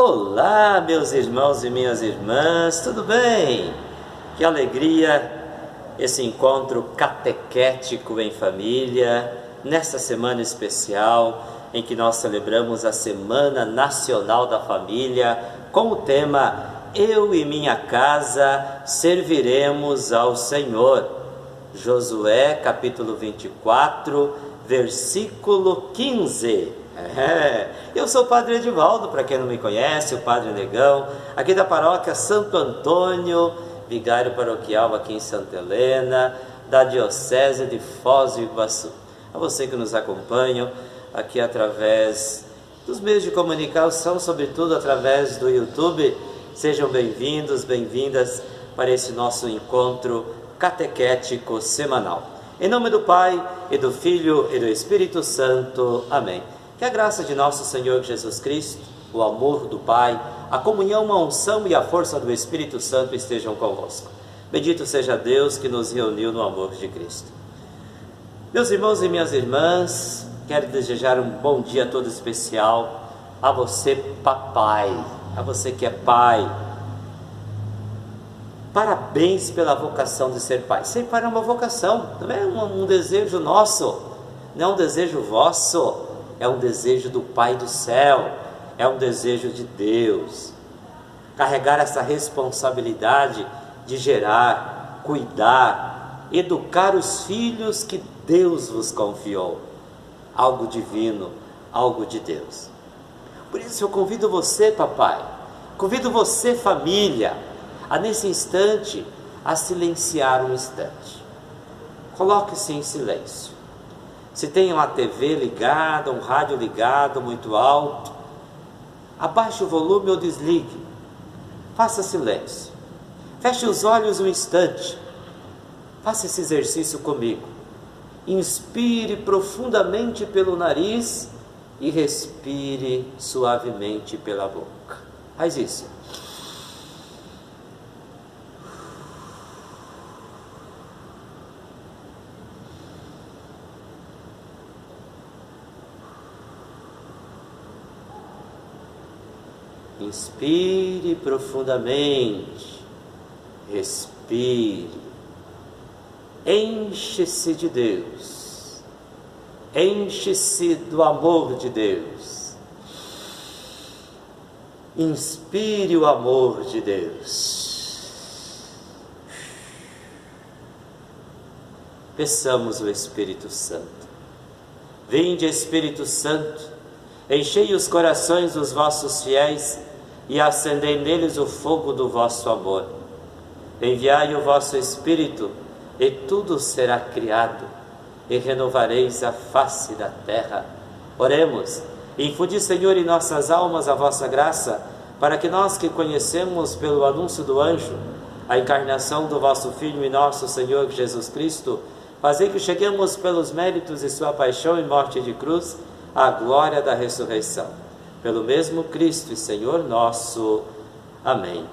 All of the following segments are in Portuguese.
Olá, meus irmãos e minhas irmãs, tudo bem? Que alegria esse encontro catequético em família, nesta semana especial em que nós celebramos a Semana Nacional da Família com o tema Eu e minha casa serviremos ao Senhor. Josué capítulo 24, versículo 15. Eu sou o Padre Edivaldo, para quem não me conhece, o Padre Negão, aqui da paróquia Santo Antônio, vigário paroquial aqui em Santa Helena, da Diocese de Foz do Iguaçu. A você que nos acompanha aqui através dos meios de comunicação, sobretudo através do YouTube, sejam bem-vindos, bem-vindas para esse nosso encontro catequético semanal. Em nome do Pai, e do Filho, e do Espírito Santo. Amém. Que a graça de nosso Senhor Jesus Cristo, o amor do Pai, a comunhão, a unção e a força do Espírito Santo estejam convosco. Bendito seja Deus que nos reuniu no amor de Cristo. Meus irmãos e minhas irmãs, quero desejar um bom dia todo especial a você, papai, a você que é pai. Parabéns pela vocação de ser pai. Ser pai é uma vocação, não é um desejo nosso, não é um desejo vosso. É um desejo do Pai do céu, é um desejo de Deus. Carregar essa responsabilidade de gerar, cuidar, educar os filhos que Deus vos confiou. Algo divino, algo de Deus. Por isso eu convido você, papai, convido você, família, a nesse instante, a silenciar um instante. Coloque-se em silêncio. Se tem uma TV ligada, um rádio ligado muito alto, abaixe o volume ou desligue. Faça silêncio. Feche os olhos um instante. Faça esse exercício comigo. Inspire profundamente pelo nariz e respire suavemente pela boca. Faz isso. Inspire profundamente, respire, enche-se de Deus, enche-se do amor de Deus, inspire o amor de Deus. Peçamos o Espírito Santo. Vinde, Espírito Santo, enchei os corações dos vossos fiéis e acendei neles o fogo do vosso amor. Enviai o vosso Espírito, e tudo será criado, e renovareis a face da terra. Oremos. Infundi, Senhor, em nossas almas a vossa graça, para que nós que conhecemos pelo anúncio do anjo a encarnação do vosso Filho e nosso Senhor Jesus Cristo, fazei que cheguemos pelos méritos de sua paixão e morte de cruz à glória da ressurreição. Pelo mesmo Cristo e Senhor nosso. Amém.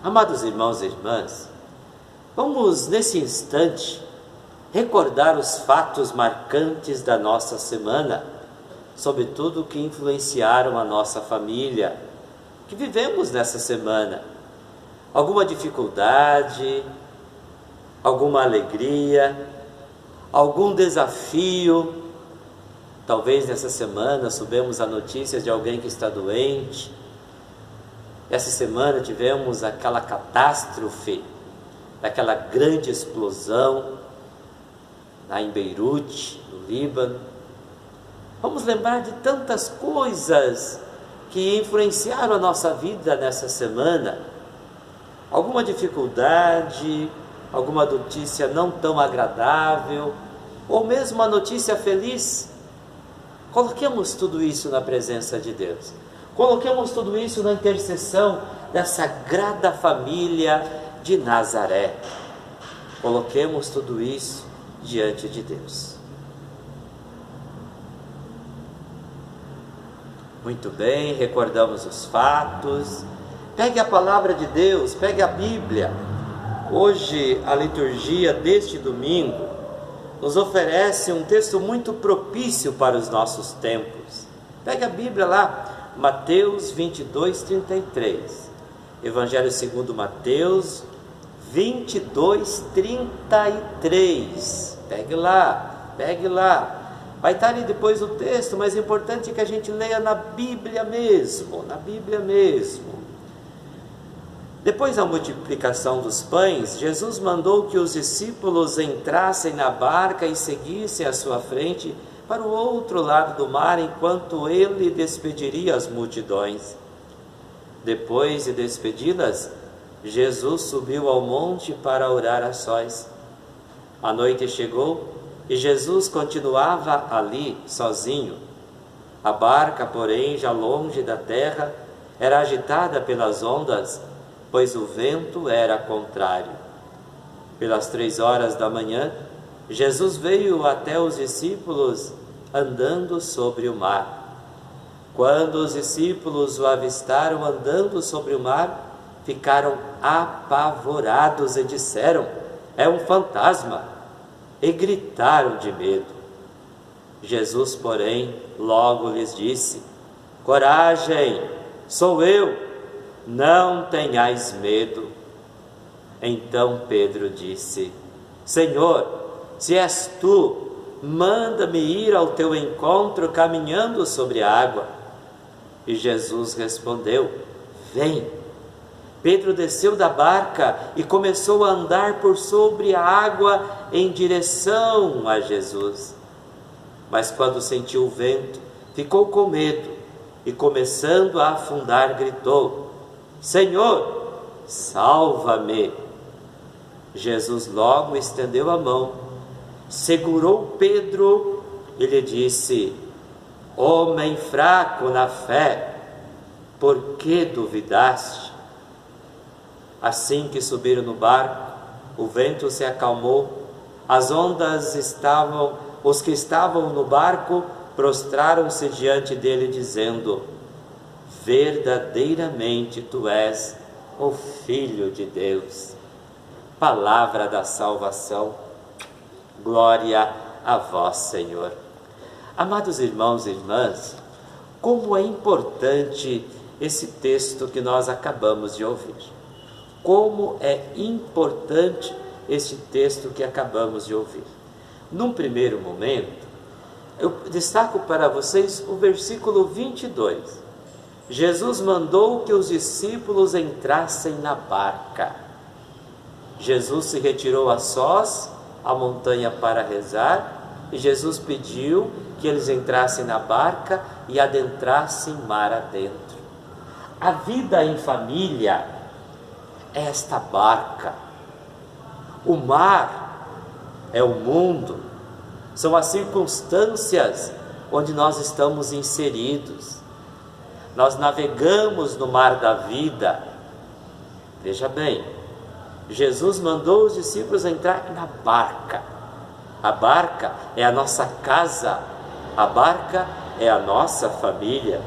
Amados irmãos e irmãs, vamos nesse instante recordar os fatos marcantes da nossa semana, sobretudo que influenciaram a nossa família, que vivemos nessa semana. Alguma dificuldade, alguma alegria, algum desafio. Talvez nessa semana soubemos a notícia de alguém que está doente. Essa semana tivemos aquela catástrofe, daquela grande explosão lá em Beirute, no Líbano. Vamos lembrar de tantas coisas que influenciaram a nossa vida nessa semana. Alguma dificuldade, alguma notícia não tão agradável, ou mesmo uma notícia feliz. Coloquemos tudo isso na presença de Deus. Coloquemos tudo isso na intercessão da Sagrada Família de Nazaré. Coloquemos tudo isso diante de Deus. Muito bem, recordamos os fatos. Pegue a palavra de Deus, pegue a Bíblia. Hoje, a liturgia deste domingo nos oferece um texto muito propício para os nossos tempos. Pegue a Bíblia lá, Mateus 22, 33. Evangelho segundo Mateus 22, 33. Pegue lá, pegue lá. Vai estar ali depois o texto, mas é importante que a gente leia na Bíblia mesmo, na Bíblia mesmo. Depois da multiplicação dos pães, Jesus mandou que os discípulos entrassem na barca e seguissem à sua frente para o outro lado do mar, enquanto ele despediria as multidões. Depois de despedi-las, Jesus subiu ao monte para orar a sós. A noite chegou e Jesus continuava ali, sozinho. A barca, porém, já longe da terra, era agitada pelas ondas, pois o vento era contrário. Pelas 3 horas da manhã, Jesus veio até os discípulos andando sobre o mar. Quando os discípulos o avistaram andando sobre o mar, ficaram apavorados e disseram: é um fantasma, e gritaram de medo. Jesus, porém, logo lhes disse: coragem, sou eu, não tenhais medo. Então Pedro disse: Senhor, se és tu, manda-me ir ao teu encontro caminhando sobre a água. E Jesus respondeu: vem. Pedro desceu da barca e começou a andar por sobre a água em direção a Jesus. Mas quando sentiu o vento, ficou com medo e, começando a afundar, gritou: Senhor, salva-me! Jesus logo estendeu a mão, segurou Pedro e lhe disse: homem fraco na fé, por que duvidaste? Assim que subiram no barco, o vento se acalmou, as ondas os que estavam no barco prostraram-se diante dele, dizendo: verdadeiramente tu és o Filho de Deus. Palavra da salvação. Glória a vós, Senhor. Amados irmãos e irmãs, como é importante esse texto que nós acabamos de ouvir. Como é importante este texto que acabamos de ouvir. Num primeiro momento, eu destaco para vocês o versículo 22. Jesus mandou que os discípulos entrassem na barca. Jesus se retirou a sós à montanha para rezar, e Jesus pediu que eles entrassem na barca e adentrassem mar adentro. A vida em família é esta barca. O mar é o mundo, são as circunstâncias onde nós estamos inseridos. Nós navegamos no mar da vida. Veja bem, Jesus mandou os discípulos entrar na barca. A barca é a nossa casa, a barca é a nossa família.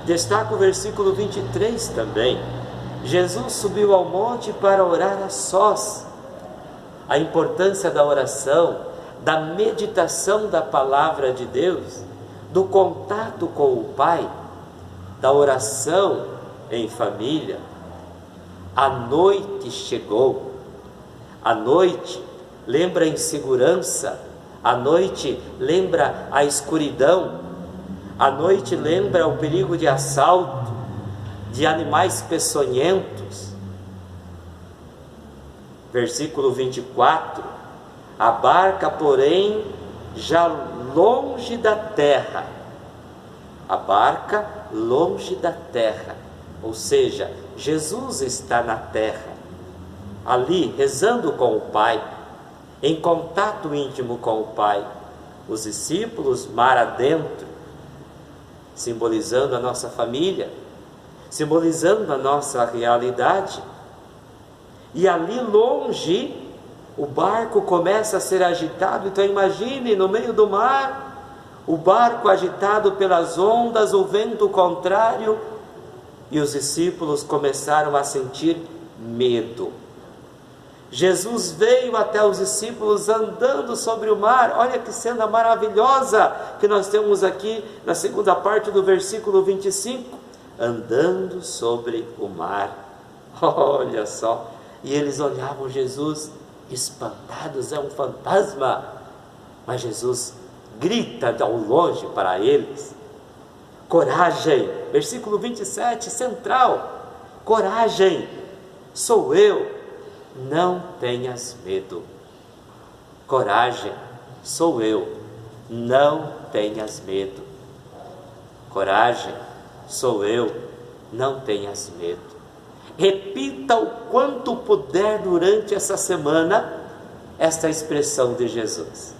Destaca o versículo 23 também. Jesus subiu ao monte para orar a sós. A importância da oração, da meditação da palavra de Deus, do contato com o Pai, da oração em família. A noite chegou. A noite lembra a insegurança, a noite lembra a escuridão, a noite lembra o perigo de assalto, de animais peçonhentos. Versículo 24: a barca, porém, já longe da terra. A barca longe da terra, ou seja, Jesus está na terra, ali rezando com o Pai, em contato íntimo com o Pai. Os discípulos mar adentro, simbolizando a nossa família, simbolizando a nossa realidade. E ali longe, o barco começa a ser agitado. Então imagine, no meio do mar, o barco agitado pelas ondas, o vento contrário, e os discípulos começaram a sentir medo. Jesus veio até os discípulos andando sobre o mar. Olha que cena maravilhosa que nós temos aqui na segunda parte do versículo 25. Andando sobre o mar. Olha só. E eles olhavam Jesus espantados, é um fantasma. Mas Jesus grita ao longe para eles: coragem. Versículo 27, central. Coragem, sou eu. Não tenhas medo. Coragem, sou eu. Não tenhas medo. Coragem, sou eu. Não tenhas medo. Repita o quanto puder durante essa semana esta expressão de Jesus.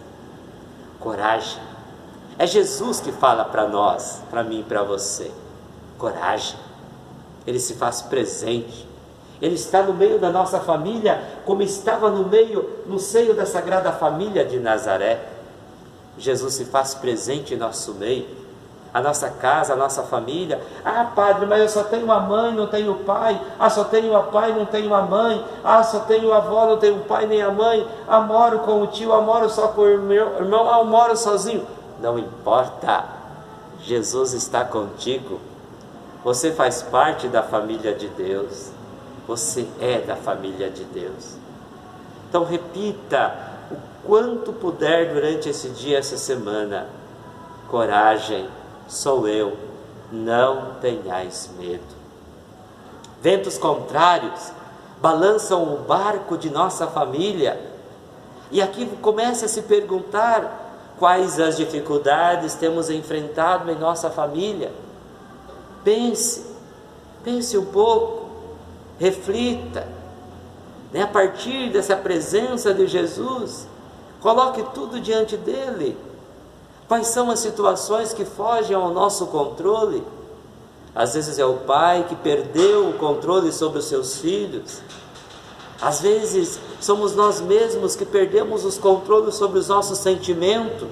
Coragem. É Jesus que fala para nós, para mim e para você. Coragem. Ele se faz presente. Ele está no meio da nossa família, como estava no seio da Sagrada Família de Nazaré. Jesus se faz presente em nosso meio, a nossa casa, a nossa família. Ah, padre, mas eu só tenho uma mãe, não tenho pai. Ah, só tenho a pai, não tenho a mãe. Ah, só tenho a avó, não tenho o pai nem a mãe. Ah, moro com o tio, ah, moro só com o meu irmão, ah, moro sozinho. Não importa, Jesus está contigo. Você faz parte da família de Deus. Você é da família de Deus. Então repita o quanto puder durante esse dia, essa semana. Coragem, sou eu, não tenhais medo. Ventos contrários balançam o barco de nossa família. E aqui começa a se perguntar quais as dificuldades temos enfrentado em nossa família. Pense um pouco. Reflita, a partir dessa presença de Jesus, coloque tudo diante dele. Quais são as situações que fogem ao nosso controle? Às vezes é o pai que perdeu o controle sobre os seus filhos. Às vezes somos nós mesmos que perdemos os controles sobre os nossos sentimentos.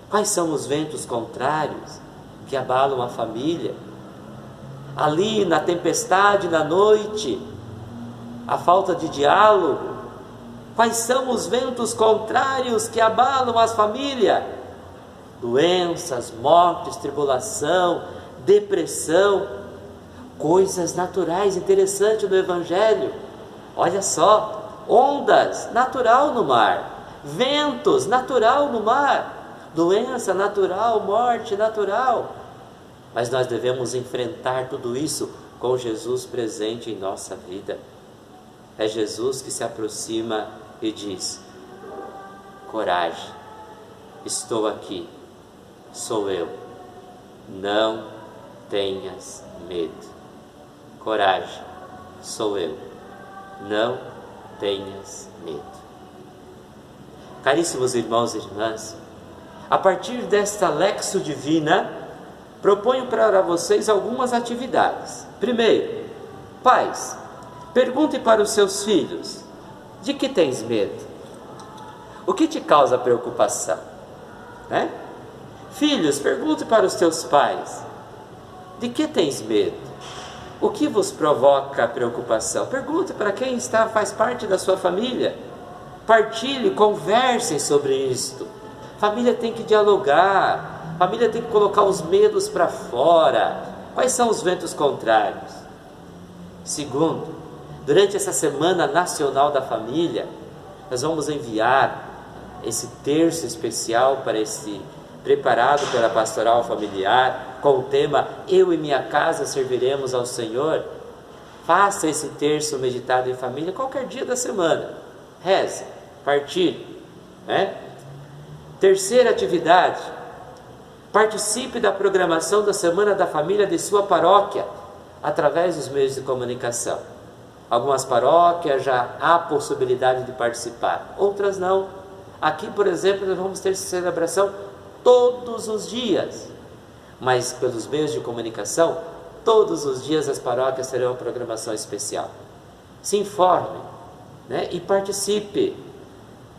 Quais são os ventos contrários que abalam a família? Ali na tempestade, na noite, a falta de diálogo. Quais são os ventos contrários que abalam as famílias? Doenças, mortes, tribulação, depressão, coisas naturais, interessantes do Evangelho. Olha só, ondas, natural no mar, ventos, natural no mar, doença natural, morte natural. Mas nós devemos enfrentar tudo isso com Jesus presente em nossa vida. É Jesus que se aproxima e diz: coragem, estou aqui, sou eu, não tenhas medo. Coragem, sou eu, não tenhas medo. Caríssimos irmãos e irmãs, a partir desta Lexio Divina, proponho para vocês algumas atividades. Primeiro, pais, pergunte para os seus filhos: de que tens medo? O que te causa preocupação? Filhos, pergunte para os teus pais: de que tens medo? O que vos provoca preocupação? Pergunte para quem faz parte da sua família. Partilhe, conversem sobre isto. Família tem que dialogar. Família tem que colocar os medos para fora. Quais são os ventos contrários? Segundo, durante essa Semana Nacional da Família, nós vamos enviar esse terço especial preparado pela Pastoral Familiar, com o tema Eu e Minha Casa Serviremos ao Senhor. Faça esse terço meditado em família qualquer dia da semana. Reze, partilhe. Terceira atividade: participe da programação da Semana da Família de sua paróquia, através dos meios de comunicação. Algumas paróquias já há possibilidade de participar, outras não. Aqui, por exemplo, nós vamos ter celebração todos os dias, mas pelos meios de comunicação, todos os dias as paróquias terão uma programação especial. Se informe, e participe.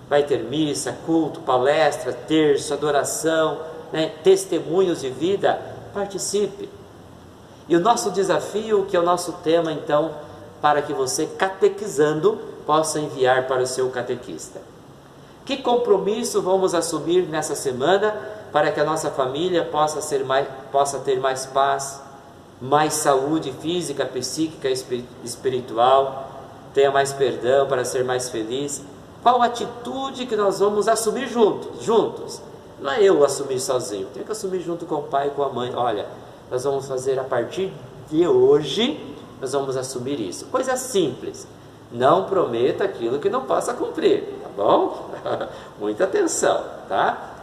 Vai ter missa, culto, palestra, terço, adoração, testemunhos de vida. Participe. E o nosso desafio, que é o nosso tema então para que você, catequizando, possa enviar para o seu catequista. Que compromisso vamos assumir nessa semana para que a nossa família possa ter mais paz, mais saúde física, psíquica, espiritual, tenha mais perdão para ser mais feliz? Qual atitude que nós vamos assumir juntos? Não é eu assumir sozinho, tenho que assumir junto com o pai e com a mãe. Olha, nós vamos fazer a partir de hoje, nós vamos assumir isso. Coisa simples. Não prometa aquilo que não possa cumprir, tá bom? Muita atenção, tá?